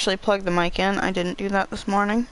actually plug the mic in. I didn't do that this morning.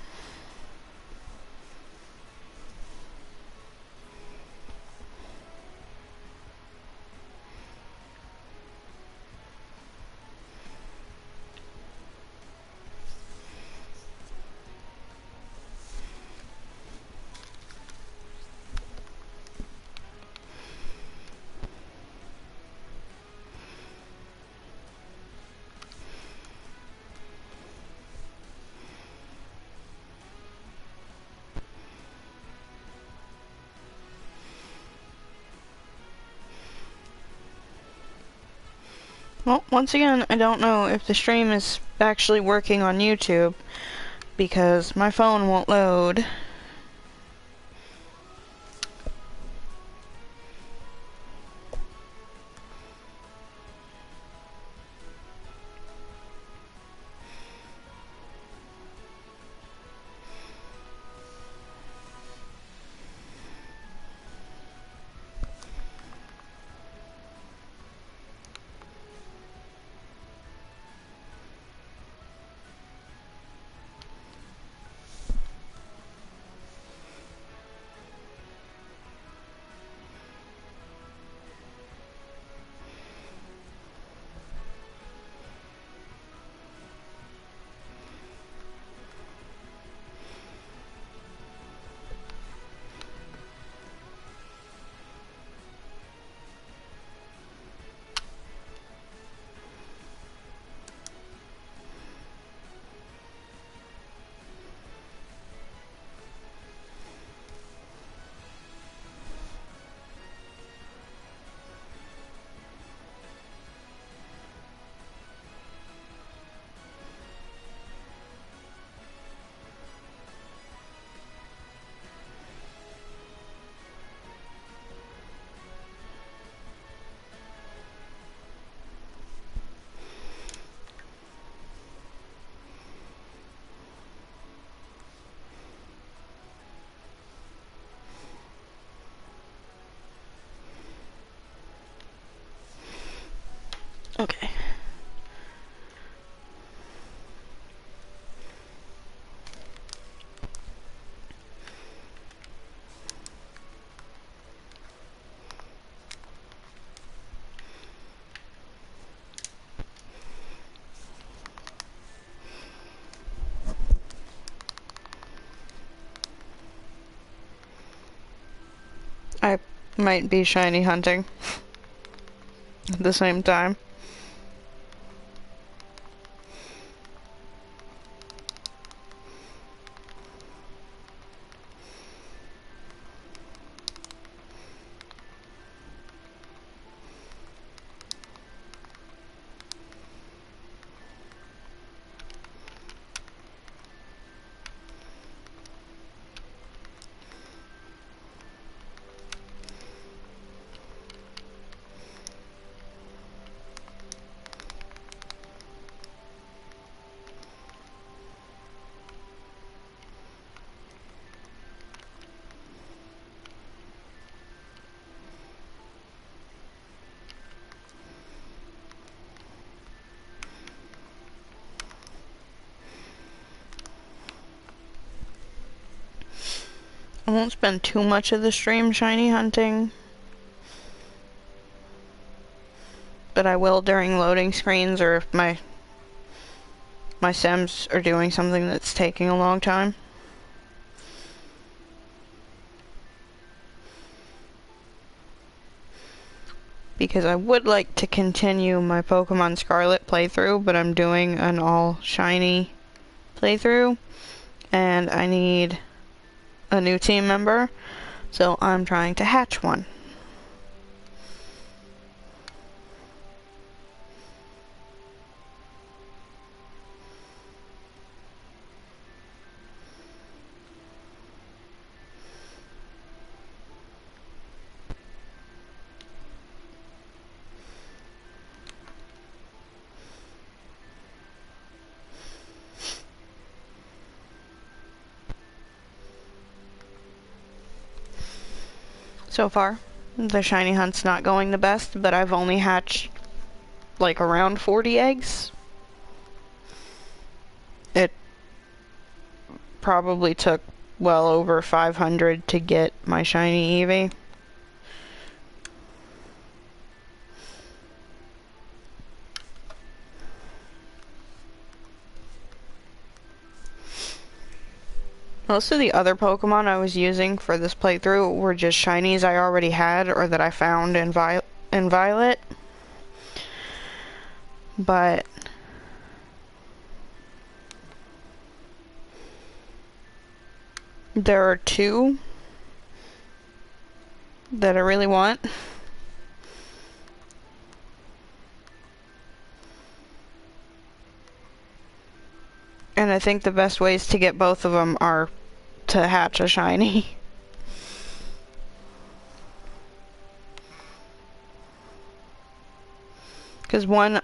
Well, once again, I don't know if the stream is actually working on YouTube because my phone won't load. Okay. I might be shiny hunting at the same time. I won't spend too much of the stream shiny hunting, but I will during loading screens or if my sims are doing something that's taking a long time. Because I would like to continue my Pokemon Scarlet playthrough, but I'm doing an all shiny playthrough, and I need a new team member, so I'm trying to hatch one. So far, the shiny hunt's not going the best, but I've only hatched like around 40 eggs. probably took well over 500 to get my shiny Eevee. Most of the other Pokemon I was using for this playthrough were just shinies I already had or that I found in Violet. But there are two that I really want. And I think the best ways to get both of them are to hatch a shiny. Because one,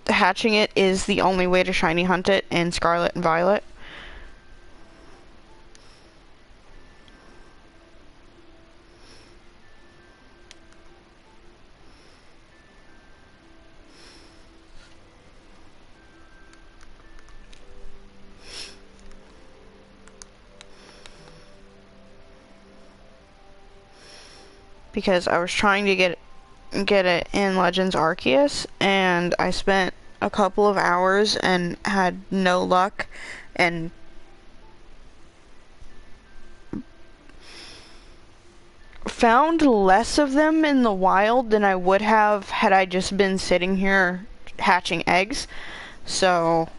hatching it is the only way to shiny hunt it in Scarlet and Violet. Because I was trying to get it in Legends Arceus, and I spent a couple of hours and had no luck, and found less of them in the wild than I would have had I just been sitting here hatching eggs. So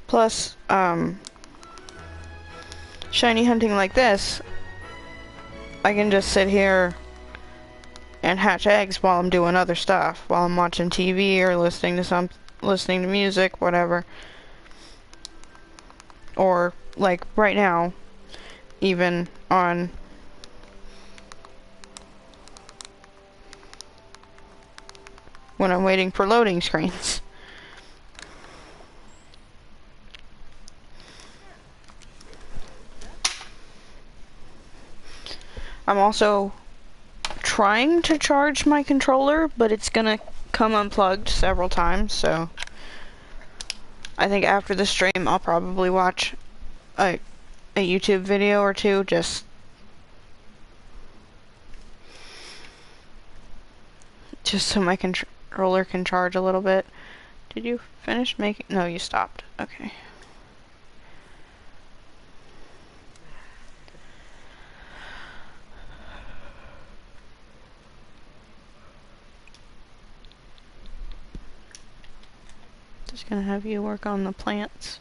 plus, shiny hunting like this, I can just sit here and hatch eggs while I'm doing other stuff, while I'm watching TV or listening to music, whatever. Or like right now, even on when I'm waiting for loading screens. I'm also trying to charge my controller, but it's gonna come unplugged several times, so I think after the stream I'll probably watch a YouTube video or two just so my controller can charge a little bit. Did you finish making? No, you stopped. Okay. Just gonna have you work on the plants.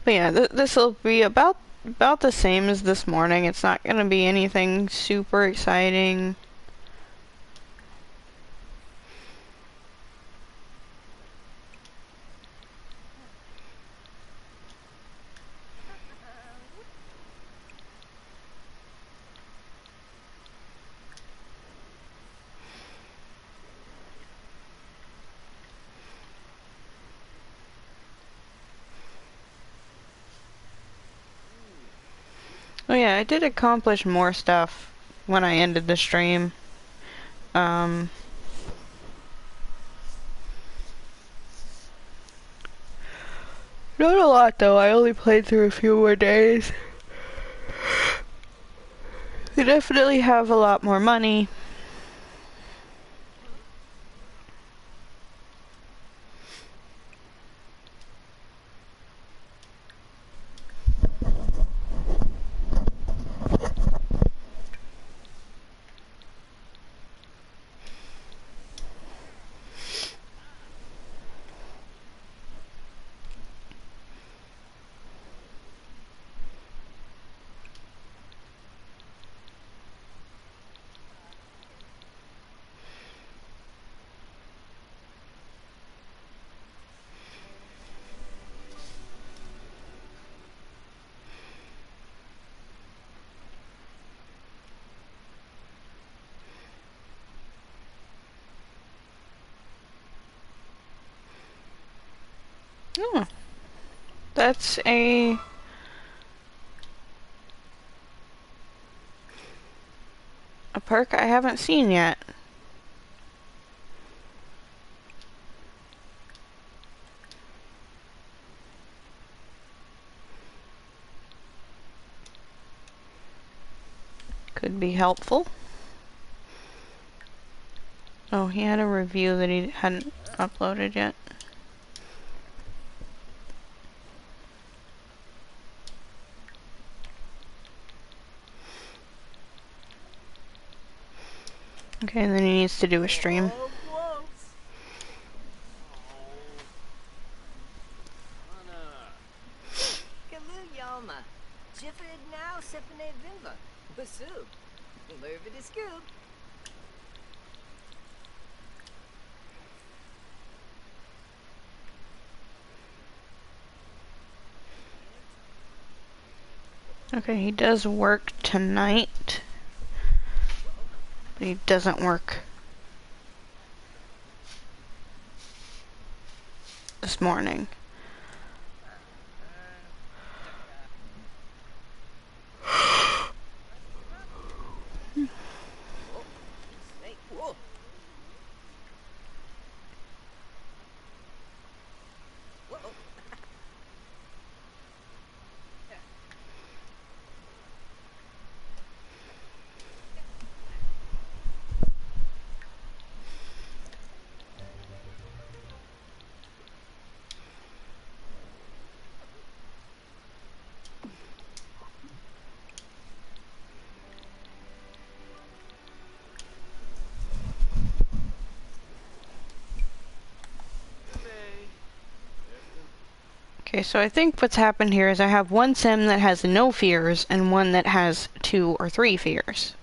But yeah, this will be about the same as this morning. It's not gonna be anything super exciting. Oh yeah, I did accomplish more stuff when I ended the stream. Not a lot though, I only played through a few more days. They definitely have a lot more money. Oh, that's a A perk I haven't seen yet. Could be helpful. Oh, he had a review that he hadn't uploaded yet. Okay, and then he needs to do a stream. Okay, he does work tonight, but he doesn't work this morning. Okay, so I think what's happened here is I have one sim that has no fears and one that has 2 or 3 fears.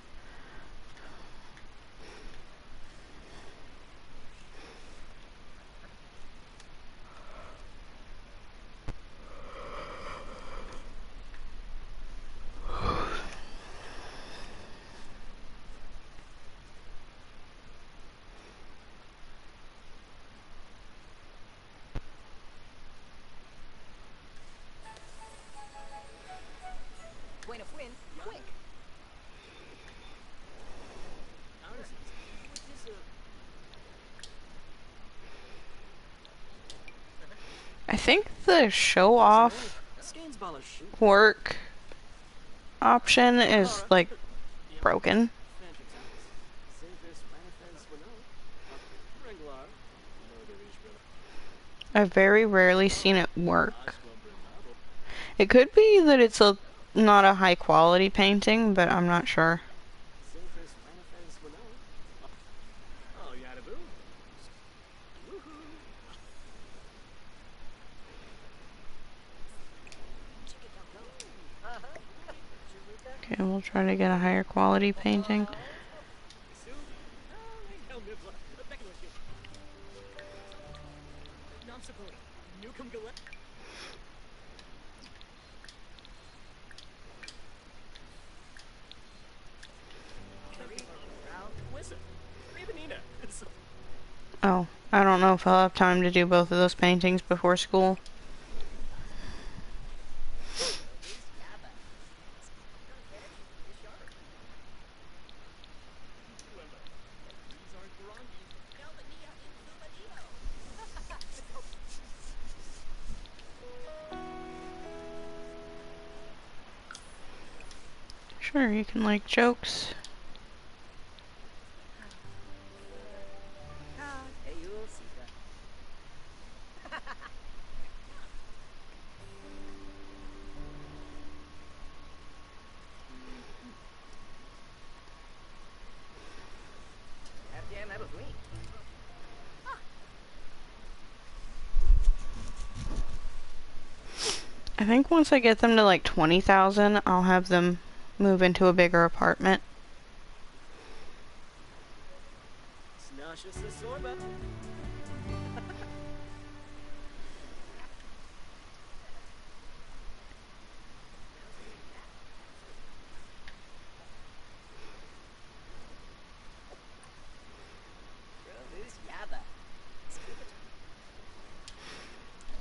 I think the show off work option is like broken. I've very rarely seen it work. It could be that it's not a high quality painting, but I'm not sure. Okay, we'll try to get a higher quality painting. Oh, I don't know if I'll have time to do both of those paintings before school. Sure, you can like jokes. I think once I get them to like 20,000, I'll have them move into a bigger apartment.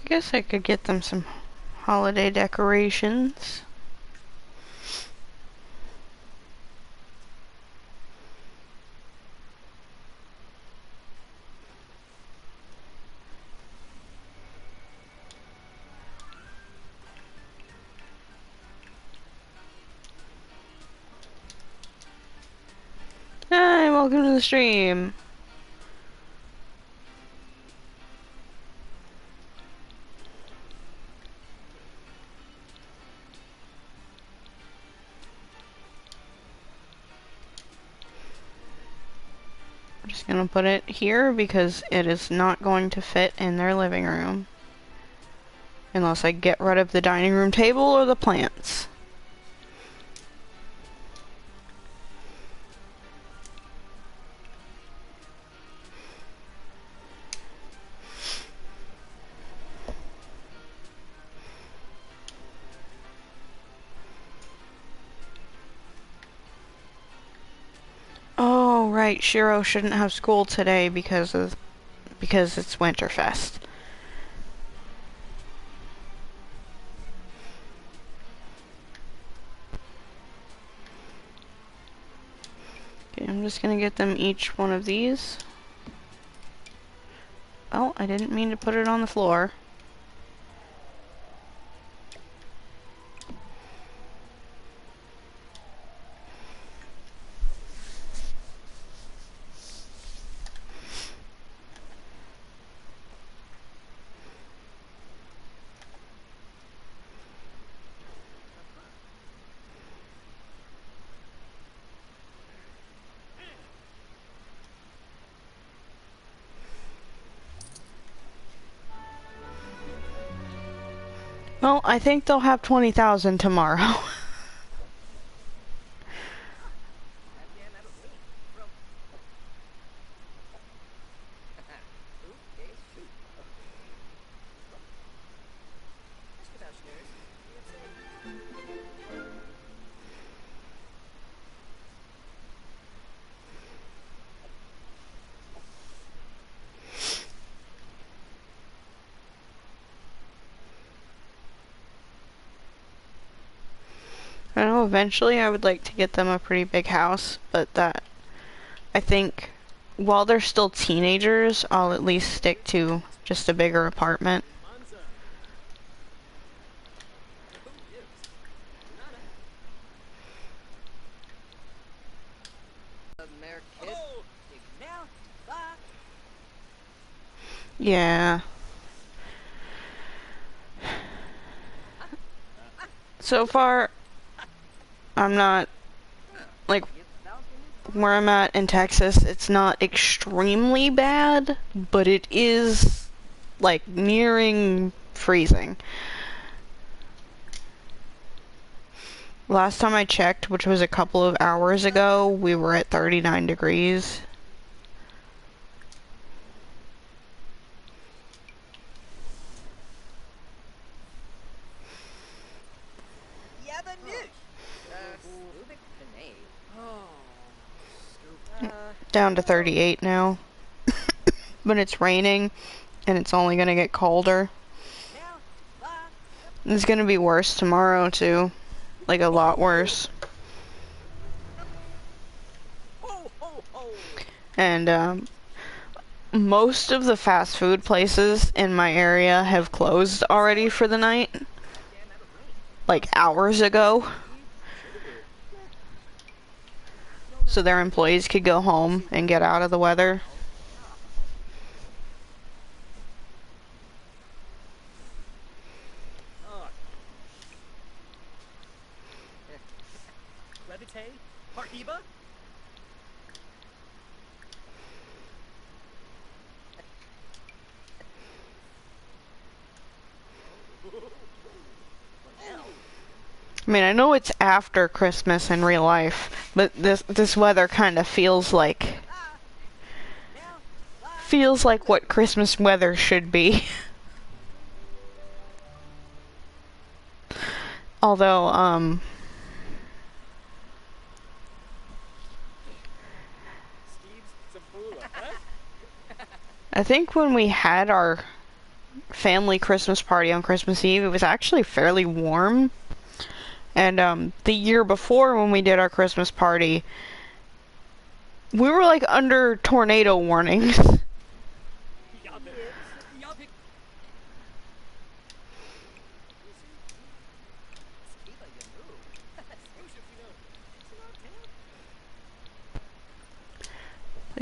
I guess I could get them some holiday decorations. welcome to the stream. I'm just gonna put it here because it is not going to fit in their living room. Unless I get rid of the dining room table or the plants. Oh, right, Shiro shouldn't have school today because it's Winterfest. Okay, I'm just gonna get them each one of these. Oh, I didn't mean to put it on the floor. Well, I think they'll have 20,000 tomorrow. I know eventually I would like to get them a pretty big house, but that, I think, while they're still teenagers, I'll at least stick to just a bigger apartment. Yeah. So far, I'm not, like, where I'm at in Texas, it's not extremely bad, but it is, like, nearing freezing. Last time I checked, which was a couple of hours ago, we were at 39 degrees. Down to 38 now. But it's raining, and it's only gonna get colder. It's gonna be worse tomorrow, too. Like, a lot worse. And, most of the fast food places in my area have closed already for the night. Like, hours ago. So their employees could go home and get out of the weather. I mean, I know it's after Christmas in real life, but this weather kind of feels like what Christmas weather should be. Although, I think when we had our family Christmas party on Christmas Eve, it was actually fairly warm. And, the year before when we did our Christmas party, we were like under tornado warnings.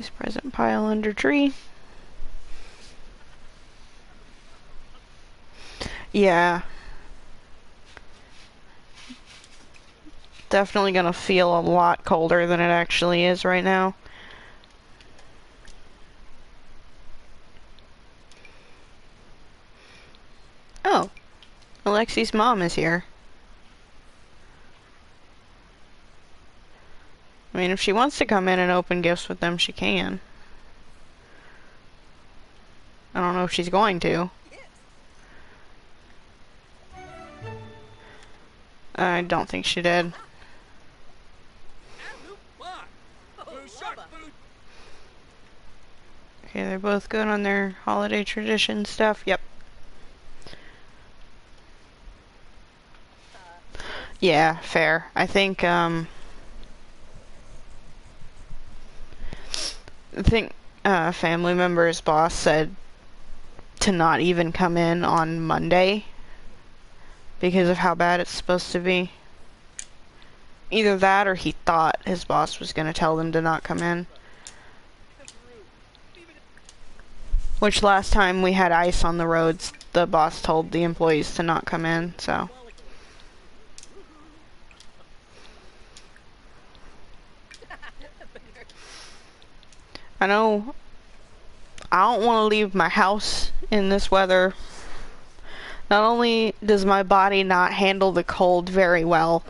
Place present pile under tree. Yeah. Definitely gonna feel a lot colder than it actually is right now. Oh, Alexi's mom is here. I mean, if she wants to come in and open gifts with them, she can. I don't know if she's going to. I don't think she did. Okay, they're both good on their holiday tradition stuff. Yep. Yeah, fair. I think family member's boss said to not even come in on Monday because of how bad it's supposed to be. Either that or he thought his boss was going to tell them to not come in. Which last time we had ice on the roads, the boss told the employees to not come in, so. I know I don't want to leave my house in this weather. Not only does my body not handle the cold very well,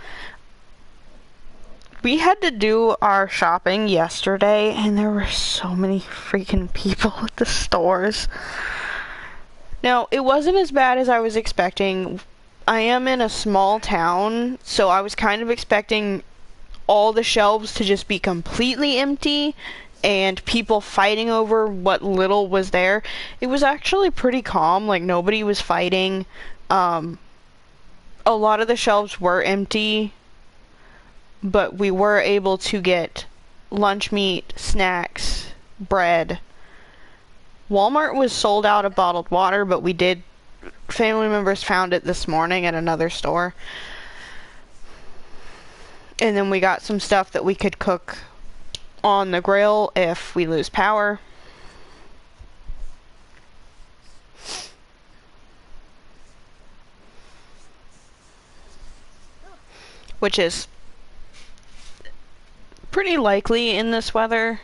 we had to do our shopping yesterday and there were so many freaking people at the stores. Now, it wasn't as bad as I was expecting. I am in a small town, so I was kind of expecting all the shelves to just be completely empty and people fighting over what little was there. It was actually pretty calm, like nobody was fighting. A lot of the shelves were empty, but we were able to get lunch meat, snacks, bread. Walmart was sold out of bottled water, but family members found it this morning at another store. And then we got some stuff that we could cook on the grill if we lose power. Which is pretty likely in this weather.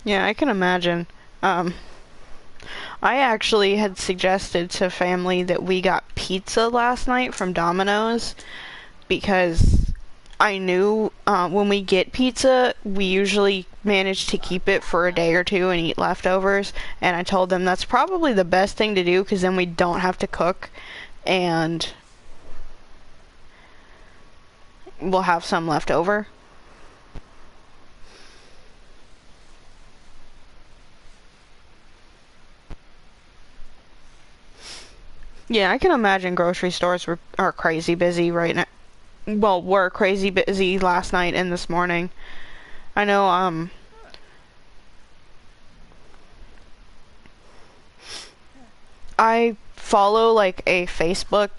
Yeah, I can imagine. I actually had suggested to family that we got pizza last night from Domino's because I knew when we get pizza, we usually manage to keep it for a day or two and eat leftovers. And I told them that's probably the best thing to do because then we don't have to cook and we'll have some left over. Yeah, I can imagine grocery stores are crazy busy right now. Well, were crazy busy last night and this morning. I know, I follow like a Facebook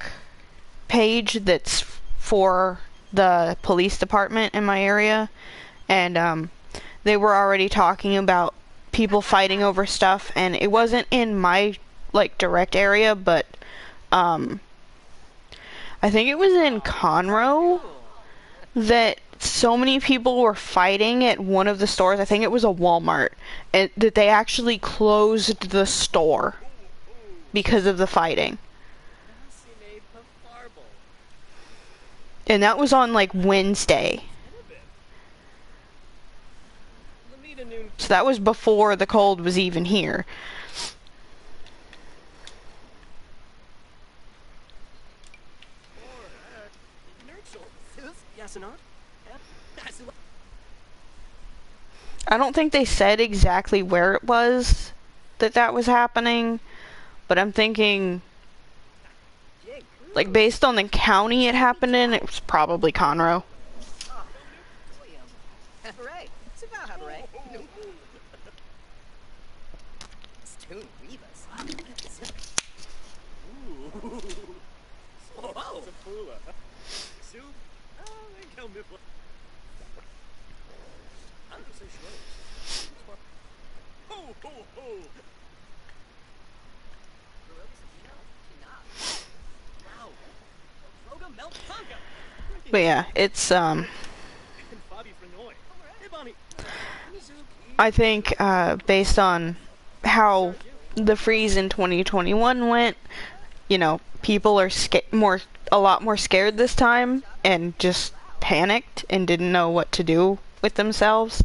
page that's for the police department in my area, and they were already talking about people fighting over stuff, and it wasn't in my like direct area, but I think it was in Conroe that so many people were fighting at one of the stores. I think it was a Walmart, and that they actually closed the store because of the fighting. And that was on like Wednesday. So that was before the cold was even here. I don't think they said exactly where it was that was happening, but I'm thinking, like, based on the county it happened in, it was probably Conroe. But yeah, it's I think based on how the freeze in 2021 went, you know, people are a lot more scared this time and just panicked and didn't know what to do with themselves.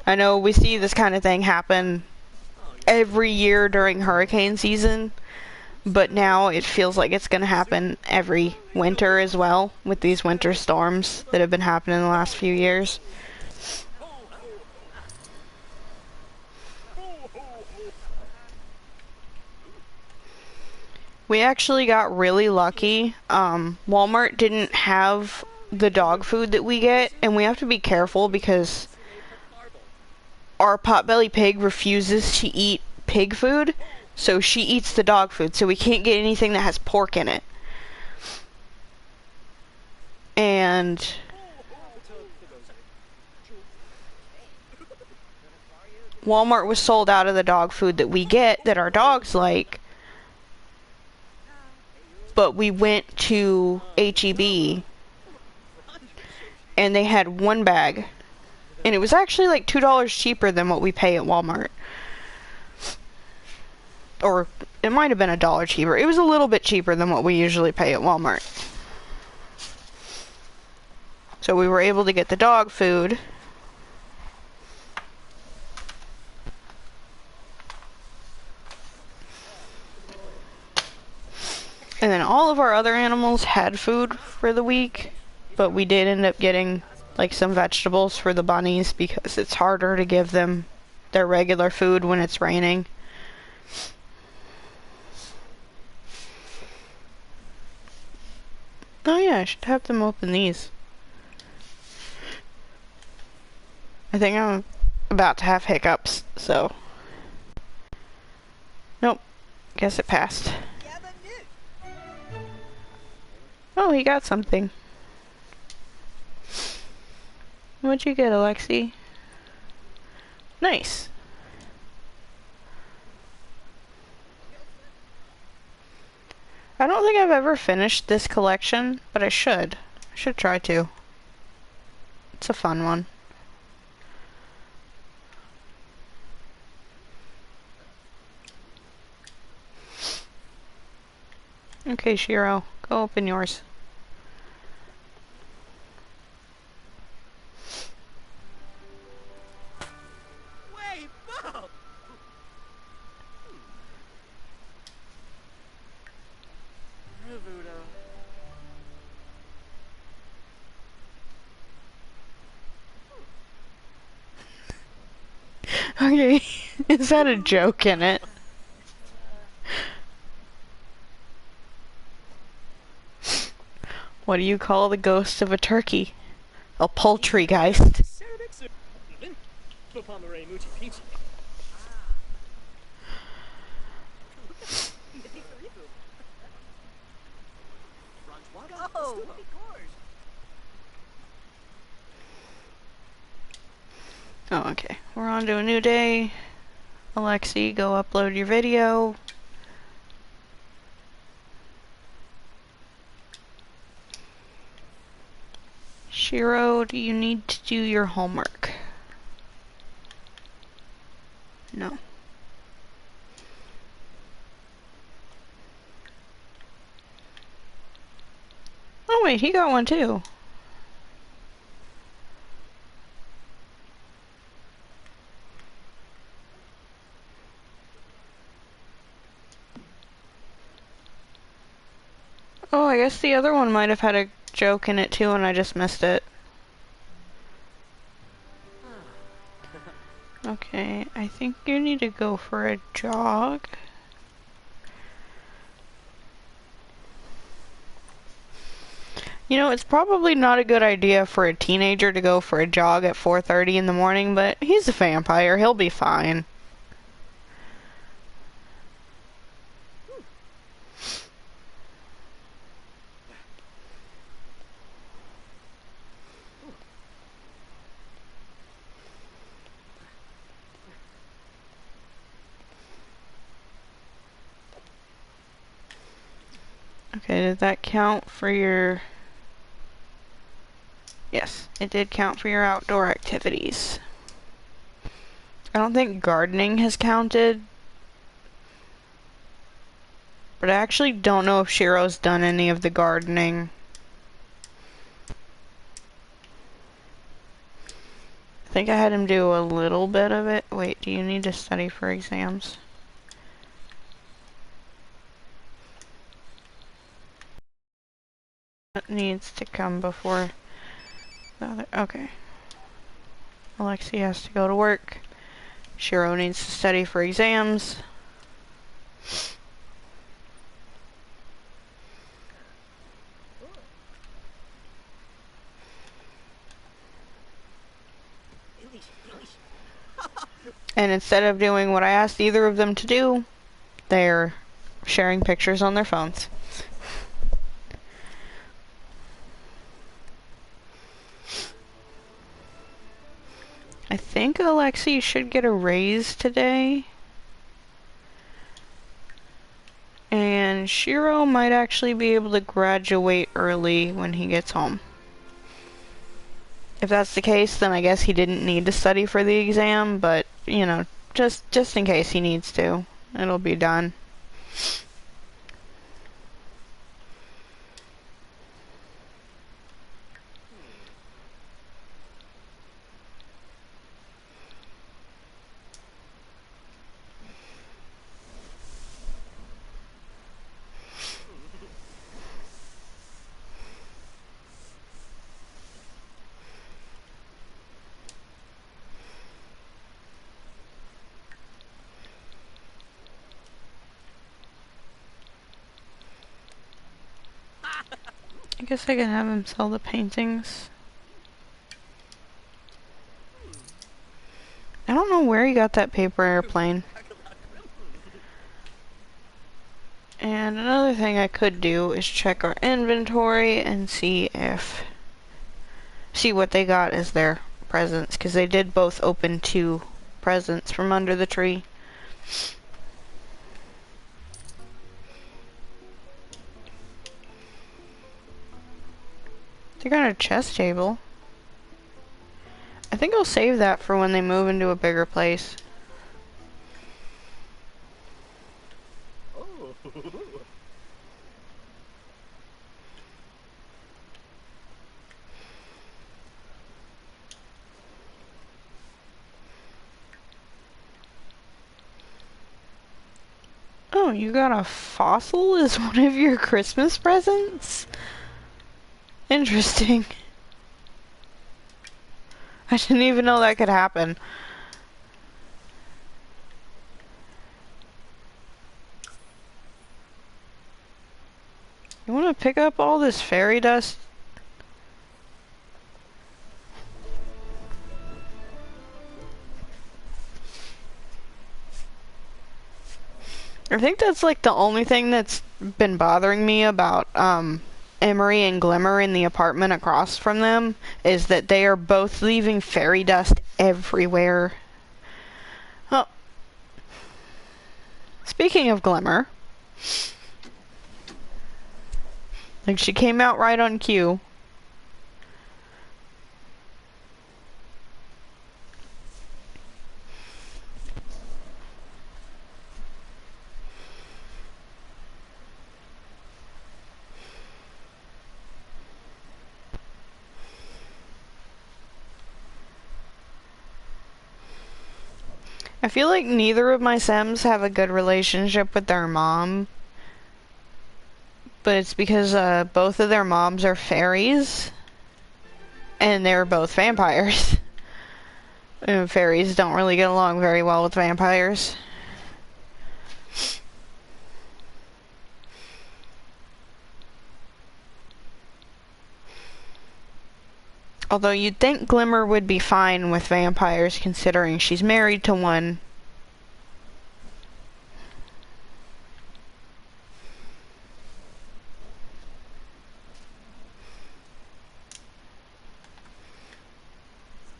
I know we see this kind of thing happen every year during hurricane season, but now it feels like it's going to happen every winter as well, with these winter storms that have been happening the last few years. We actually got really lucky. Walmart didn't have the dog food that we get, and we have to be careful because our potbelly pig refuses to eat pig food, so she eats the dog food, so we can't get anything that has pork in it. And Walmart was sold out of the dog food that we get that our dogs like, but we went to H-E-B and they had one bag, and it was actually like $2 cheaper than what we pay at Walmart. Or it might have been $1 cheaper. It was a little bit cheaper than what we usually pay at Walmart. So we were able to get the dog food. And then all of our other animals had food for the week, but we did end up getting like some vegetables for the bunnies because it's harder to give them their regular food when it's raining. Oh yeah, I should have them open these. I think I'm about to have hiccups, so. Nope, guess it passed. Oh, he got something. What'd you get, Alexi? Nice. I don't think I've ever finished this collection, but I should. I should try to. It's a fun one. Okay, Shiro, go open yours. Okay, is that a joke in it? What do you call the ghost of a turkey? A poultrygeist. Oh, okay. We're on to a new day. Alexi, go upload your video. Shiro, do you need to do your homework? No. Oh wait, he got one too. Oh, I guess the other one might have had a joke in it too and I just missed it. Okay, I think you need to go for a jog. You know, it's probably not a good idea for a teenager to go for a jog at 4:30 in the morning, but he's a vampire, he'll be fine. Okay, did that count for your... Yes, it did count for your outdoor activities. I don't think gardening has counted. But I actually don't know if Shiro's done any of the gardening. I think I had him do a little bit of it. Wait, do you need to study for exams? That needs to come before the other. Okay. Alexi has to go to work. Shiro needs to study for exams. And instead of doing what I asked either of them to do, they're sharing pictures on their phones. I think Alexi should get a raise today. And Shiro might actually be able to graduate early when he gets home. If that's the case, then I guess he didn't need to study for the exam, but, you know, just in case he needs to, it'll be done. I guess I can have him sell the paintings. I don't know where he got that paper airplane. And another thing I could do is check our inventory and see what they got as their presents, because they did both open 2 presents from under the tree. They got a chess table. I think I'll save that for when they move into a bigger place. Oh, you got a fossil as one of your Christmas presents? Interesting. I didn't even know that could happen. You want to pick up all this fairy dust? I think that's like the only thing that's been bothering me about Emery and Glimmer in the apartment across from them, is that they are both leaving fairy dust everywhere. Oh. Speaking of Glimmer, like, she came out right on cue. I feel like neither of my Sims have a good relationship with their mom. But it's because both of their moms are fairies. And they're both vampires. And fairies don't really get along very well with vampires. Although you'd think Glimmer would be fine with vampires, considering she's married to one.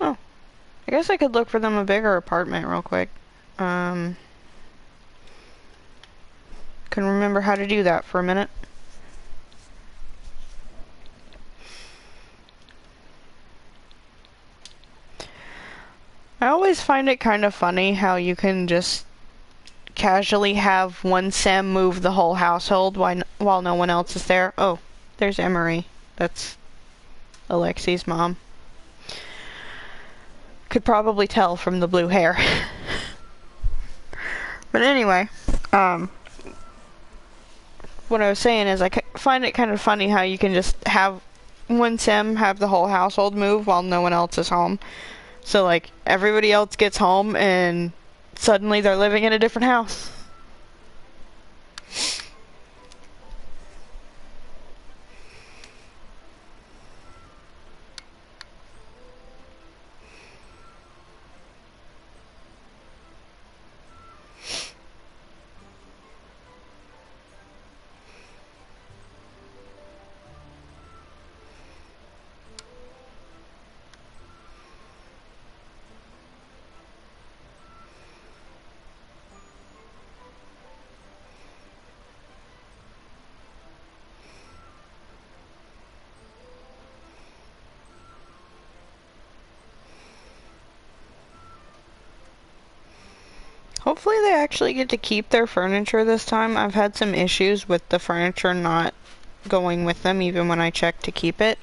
Oh. I guess I could look for them a bigger apartment real quick. Couldn't remember how to do that for a minute. find it kind of funny how you can just casually have one sim move the whole household while no one else is there. Oh, there's Emery. That's Alexi's mom. Could probably tell from the blue hair. But anyway, what I was saying is I find it kind of funny how you can just have one sim have the whole household move while no one else is home. So like everybody else gets home and suddenly they're living in a different house. Hopefully they actually get to keep their furniture this time. I've had some issues with the furniture not going with them even when I check to keep it.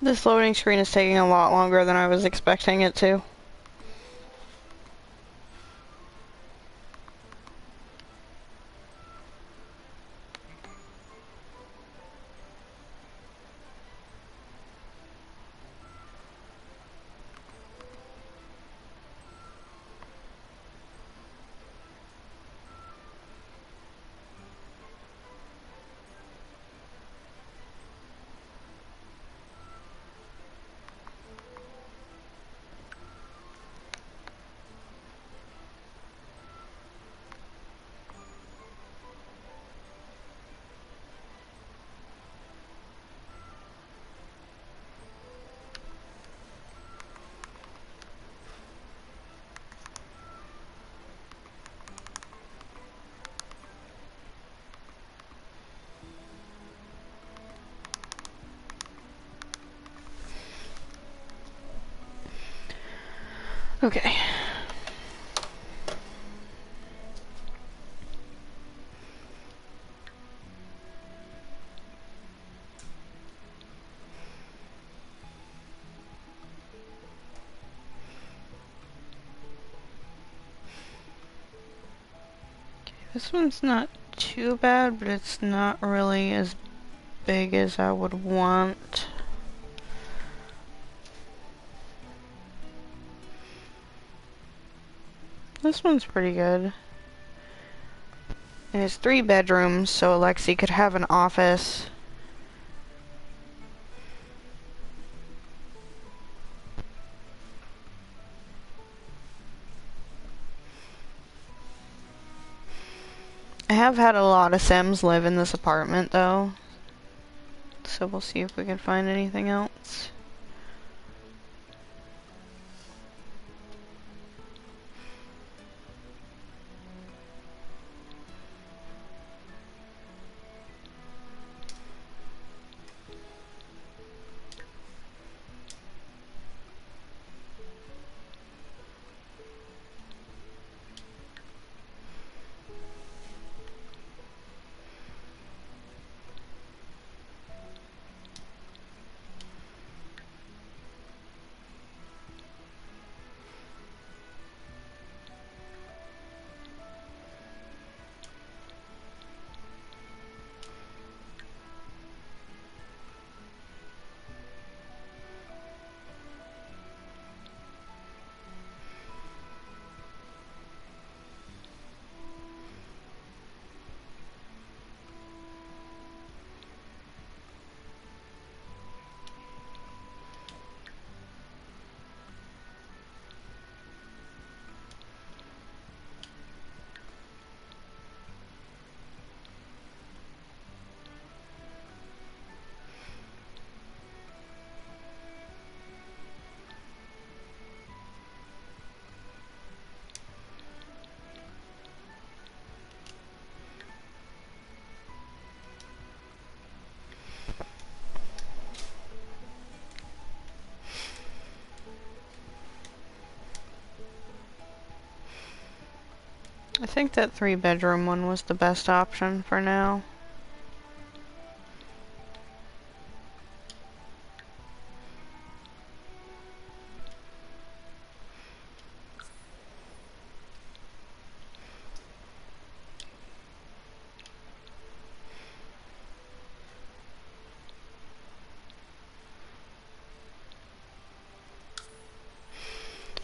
This loading screen is taking a lot longer than I was expecting it to. Okay. This one's not too bad, but it's not really as big as I would want. This one's pretty good. And it's 3 bedrooms, so Alexi could have an office. I have had a lot of Sims live in this apartment, though. So we'll see if we can find anything else. I think that 3-bedroom one was the best option for now.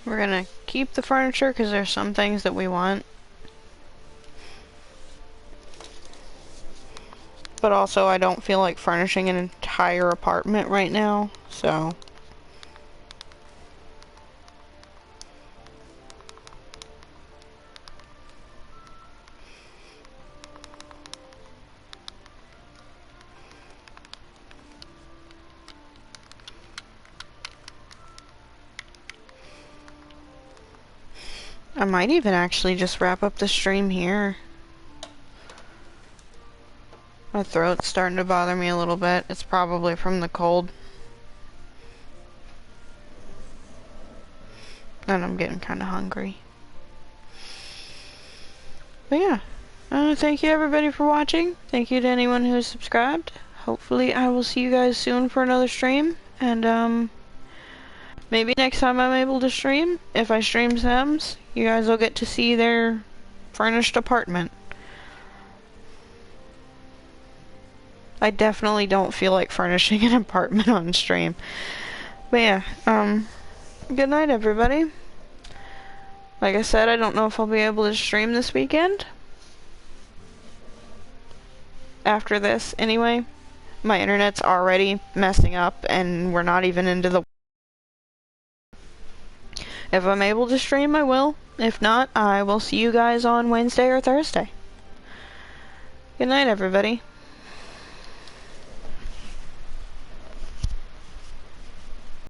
We're gonna keep the furniture because there's some things that we want. But also I don't feel like furnishing an entire apartment right now, so. I might even actually just wrap up the stream here. My throat's starting to bother me a little bit. It's probably from the cold. And I'm getting kind of hungry. But yeah. Thank you everybody for watching. Thank you to anyone who has subscribed. Hopefully I will see you guys soon for another stream. And maybe next time I'm able to stream, if I stream Sam's, you guys will get to see their furnished apartment. I definitely don't feel like furnishing an apartment on stream. But yeah, good night everybody. Like I said, I don't know if I'll be able to stream this weekend. After this, anyway. My internet's already messing up and we're not even into the... If I'm able to stream, I will. If not, I will see you guys on Wednesday or Thursday. Good night, everybody.